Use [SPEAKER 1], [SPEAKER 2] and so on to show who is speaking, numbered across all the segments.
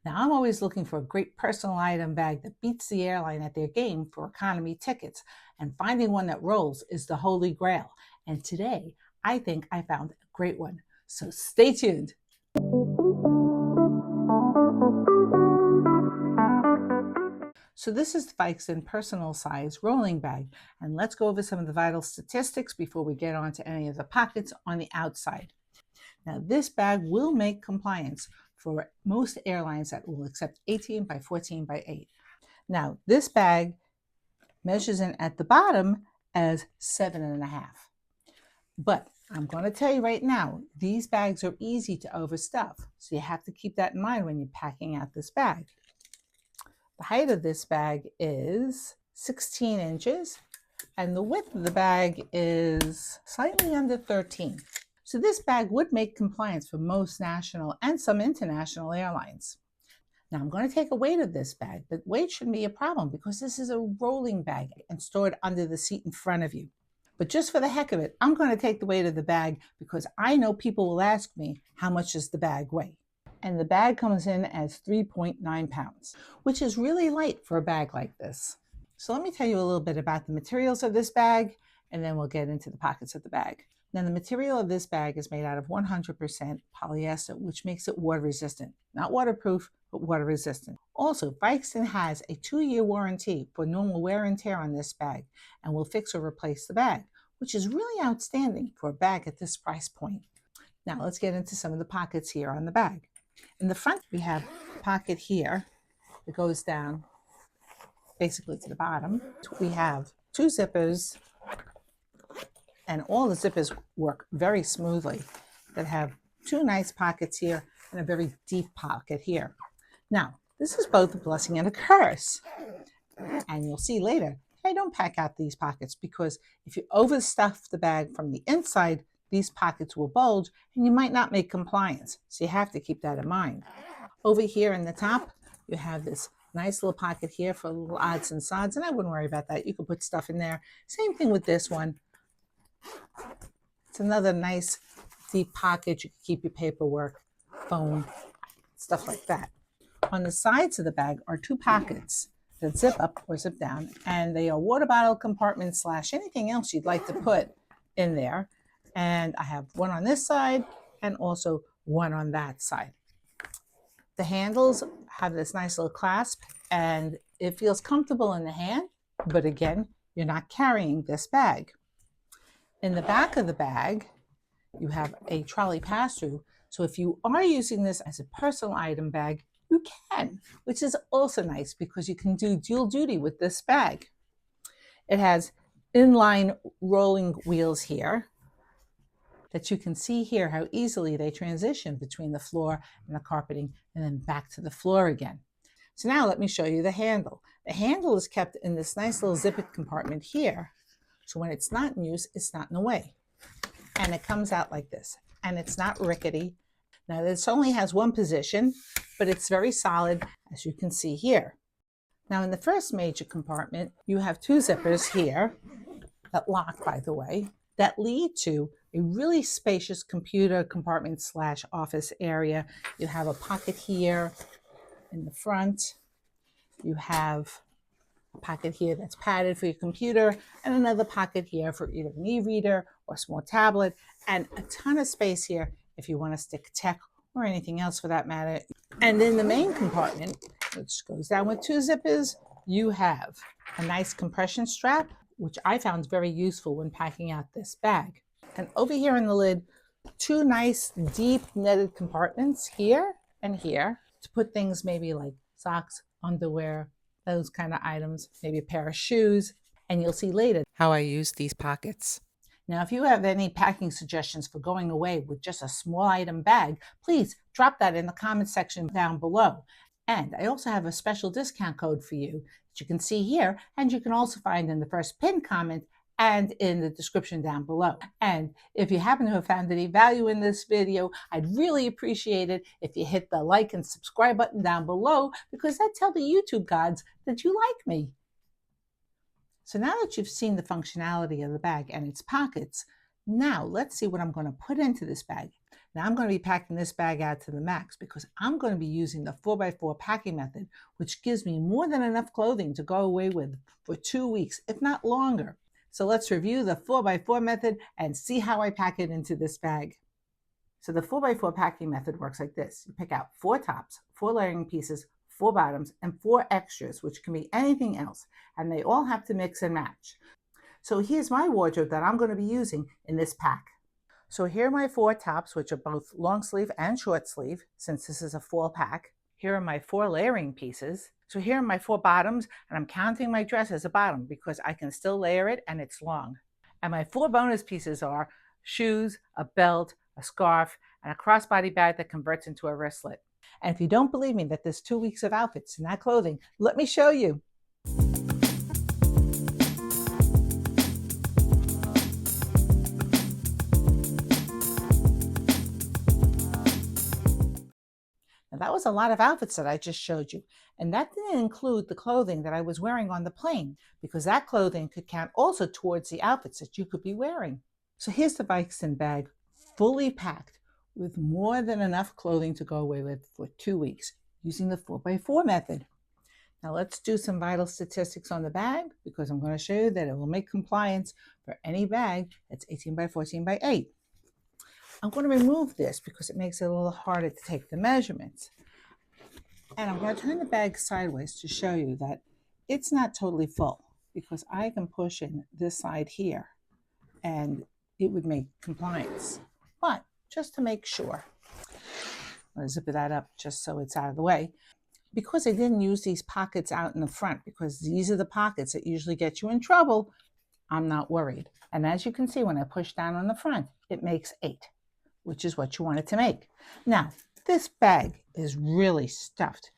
[SPEAKER 1] Now, I'm always looking for a great personal item bag that beats the airline at their game for economy tickets, and finding one that rolls is the holy grail. And today, I think I found a great one. So stay tuned. So this is the Figestin personal size rolling bag, and let's go over some of the vital statistics before we get on to any of the pockets on the outside. Now, this bag will make compliance for most airlines that will accept 18 by 14 by 8. Now, this bag measures in at the bottom as 7.5. But I'm going to tell you right now, these bags are easy to overstuff. So you have to keep that in mind when you're packing out this bag. The height of this bag is 16 inches, and the width of the bag is slightly under 13. So this bag would make compliance for most national and some international airlines. Now I'm going to take a weight of this bag, but weight shouldn't be a problem because this is a rolling bag and stored under the seat in front of you. But just for the heck of it, I'm going to take the weight of the bag because I know people will ask me, how much does the bag weigh? And the bag comes in as 3.9 pounds, which is really light for a bag like this. So let me tell you a little bit about the materials of this bag, and then we'll get into the pockets of the bag. Now, the material of this bag is made out of 100% polyester, which makes it water resistant. Not waterproof, but water resistant. Also, Figestin has a 2-year warranty for normal wear and tear on this bag, and will fix or replace the bag, which is really outstanding for a bag at this price point. Now, let's get into some of the pockets here on the bag. In the front, we have a pocket here that goes down basically to the bottom. We have 2 zippers, and all the zippers work very smoothly, that have 2 nice pockets here and a very deep pocket here. Now, this is both a blessing and a curse. And you'll see later, I don't pack out these pockets because if you overstuff the bag from the inside, these pockets will bulge and you might not make compliance. So you have to keep that in mind. Over here in the top, you have this nice little pocket here for little odds and sods, and I wouldn't worry about that. You can put stuff in there. Same thing with this one. It's another nice deep pocket. You can keep your paperwork, phone, stuff like that. On the sides of the bag are 2 pockets that zip up or zip down, and they are water bottle compartments / anything else you'd like to put in there. And I have one on this side and also one on that side. The handles have this nice little clasp, and it feels comfortable in the hand, but again, you're not carrying this bag. In the back of the bag, you have a trolley pass-through. So if you are using this as a personal item bag, you can, which is also nice because you can do dual duty with this bag. It has inline rolling wheels here that you can see here how easily they transition between the floor and the carpeting and then back to the floor again. So now let me show you the handle. The handle is kept in this nice little zipper compartment here. So when it's not in use, it's not in the way. And it comes out like this. And it's not rickety. Now this only has one position, but it's very solid, as you can see here. Now in the first major compartment, you have 2 zippers here that lock, by the way, that lead to a really spacious computer compartment / office area. You have a pocket here in the front. You have a pocket here that's padded for your computer, and another pocket here for either an e-reader or a small tablet, and a ton of space here if you want to stick tech or anything else for that matter. And in the main compartment, which goes down with 2 zippers, you have a nice compression strap, which I found very useful when packing out this bag. And over here in the lid, 2 nice deep netted compartments here and here to put things maybe like socks, underwear, those kind of items, maybe a pair of shoes. And you'll see later how I use these pockets. Now, if you have any packing suggestions for going away with just a small item bag, please drop that in the comment section down below. And I also have a special discount code for you that you can see here, and you can also find in the first pinned comment and in the description down below. And if you happen to have found any value in this video, I'd really appreciate it if you hit the like and subscribe button down below, because that tells the YouTube gods that you like me. So now that you've seen the functionality of the bag and its pockets, now let's see what I'm going to put into this bag. Now I'm going to be packing this bag out to the max because I'm going to be using the 4x4 packing method, which gives me more than enough clothing to go away with for 2 weeks, if not longer. So let's review the 4x4 method and see how I pack it into this bag. So the 4x4 packing method works like this. You pick out 4 tops, 4 layering pieces, 4 bottoms, and 4 extras, which can be anything else, and they all have to mix and match. So here's my wardrobe that I'm going to be using in this pack. So here are my 4 tops, which are both long sleeve and short sleeve, since this is a fall pack. Here are my 4 layering pieces. So here are my 4 bottoms, and I'm counting my dress as a bottom because I can still layer it and it's long. And my 4 bonus pieces are shoes, a belt, a scarf, and a crossbody bag that converts into a wristlet. And if you don't believe me that there's 2 weeks of outfits in that clothing, let me show you. Now that was a lot of outfits that I just showed you. And that didn't include the clothing that I was wearing on the plane, because that clothing could count also towards the outfits that you could be wearing. So here's the Figestin bag, fully packed with more than enough clothing to go away with for 2 weeks using the 4x4 method. Now let's do some vital statistics on the bag, because I'm going to show you that it will make compliance for any bag that's 18 by 14 by 8. I'm going to remove this because it makes it a little harder to take the measurements. And I'm going to turn the bag sideways to show you that it's not totally full, because I can push in this side here and it would make compliance. But just to make sure, I'm going to zip that up just so it's out of the way. Because I didn't use these pockets out in the front, because these are the pockets that usually get you in trouble, I'm not worried. And as you can see, when I push down on the front, it makes 8, which is what you want it to make. Now, this bag is really stuffed.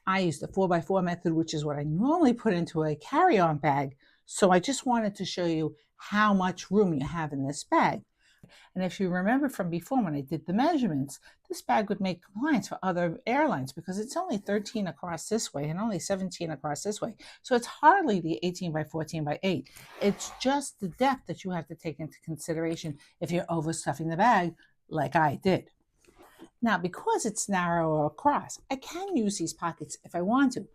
[SPEAKER 1] I use the 4x4 method, which is what I normally put into a carry-on bag. So I just wanted to show you how much room you have in this bag. And if you remember from before when I did the measurements, this bag would make compliance for other airlines because it's only 13 across this way and only 17 across this way. So it's hardly the 18 by 14 by 8. It's just the depth that you have to take into consideration if you're overstuffing the bag like I did. Now, because it's narrower across, I can use these pockets if I want to.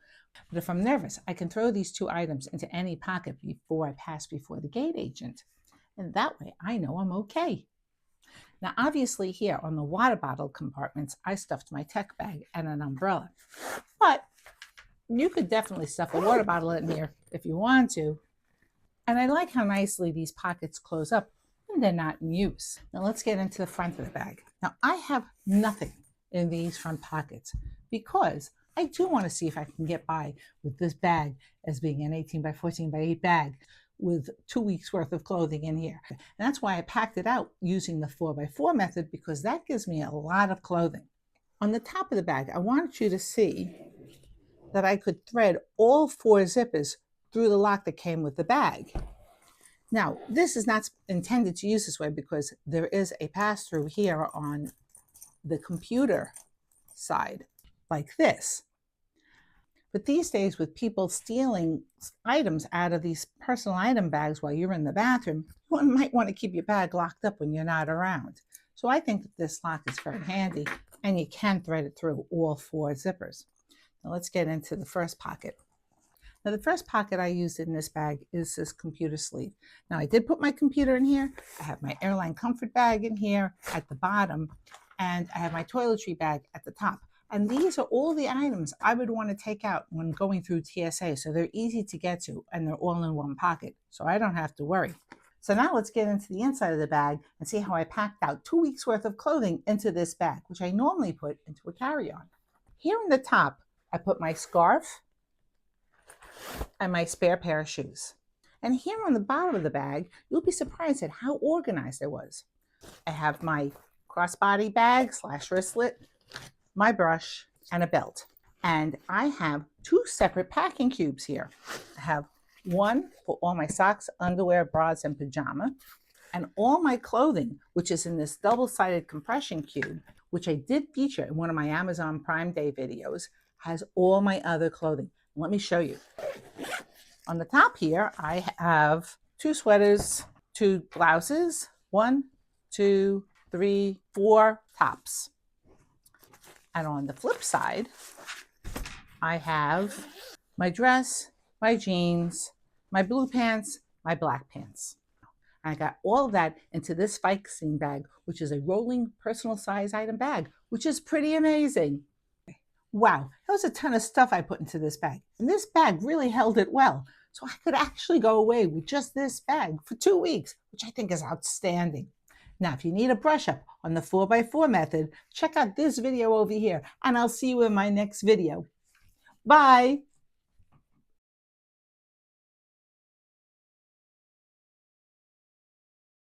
[SPEAKER 1] But if I'm nervous, I can throw these 2 items into any pocket before I pass before the gate agent. And that way I know I'm okay. Now, obviously here on the water bottle compartments, I stuffed my tech bag and an umbrella. But you could definitely stuff a water bottle in here if you want to. And I like how nicely these pockets close up when they're not in use. Now let's get into the front of the bag. Now I have nothing in these front pockets because I do want to see if I can get by with this bag as being an 18 by 14 by 8 bag with 2 weeks worth of clothing in here. And that's why I packed it out using the 4x4 method, because that gives me a lot of clothing. On the top of the bag, I wanted you to see that I could thread all 4 zippers through the lock that came with the bag. Now, this is not intended to use this way because there is a pass-through here on the computer side, like this. But these days, with people stealing items out of these personal item bags while you're in the bathroom, you might want to keep your bag locked up when you're not around. So I think that this lock is very handy, and you can thread it through all 4 zippers. Now let's get into the first pocket. Now the first pocket I used in this bag is this computer sleeve. Now I did put my computer in here. I have my airline comfort bag in here at the bottom, and I have my toiletry bag at the top. And these are all the items I would want to take out when going through TSA. So they're easy to get to and they're all in one pocket. So I don't have to worry. So now let's get into the inside of the bag and see how I packed out 2 weeks worth of clothing into this bag, which I normally put into a carry-on. Here in the top, I put my scarf and my spare pair of shoes. And here on the bottom of the bag, you'll be surprised at how organized I was. I have my crossbody bag / wristlet, my brush, and a belt. And I have 2 separate packing cubes here. I have one for all my socks, underwear, bras, and pajama, and all my clothing, which is in this double-sided compression cube, which I did feature in one of my Amazon Prime Day videos, has all my other clothing. Let me show you. On the top here, I have 2 sweaters, 2 blouses, 1, 2, 3, 4 tops. And on the flip side, I have my dress, my jeans, my blue pants, my black pants. I got all of that into this Figestin bag, which is a rolling personal size item bag, which is pretty amazing. Wow, that was a ton of stuff I put into this bag. And this bag really held it well. So I could actually go away with just this bag for 2 weeks, which I think is outstanding. Now, if you need a brush up on the 4x4 method, check out this video over here, and I'll see you in my next video. Bye.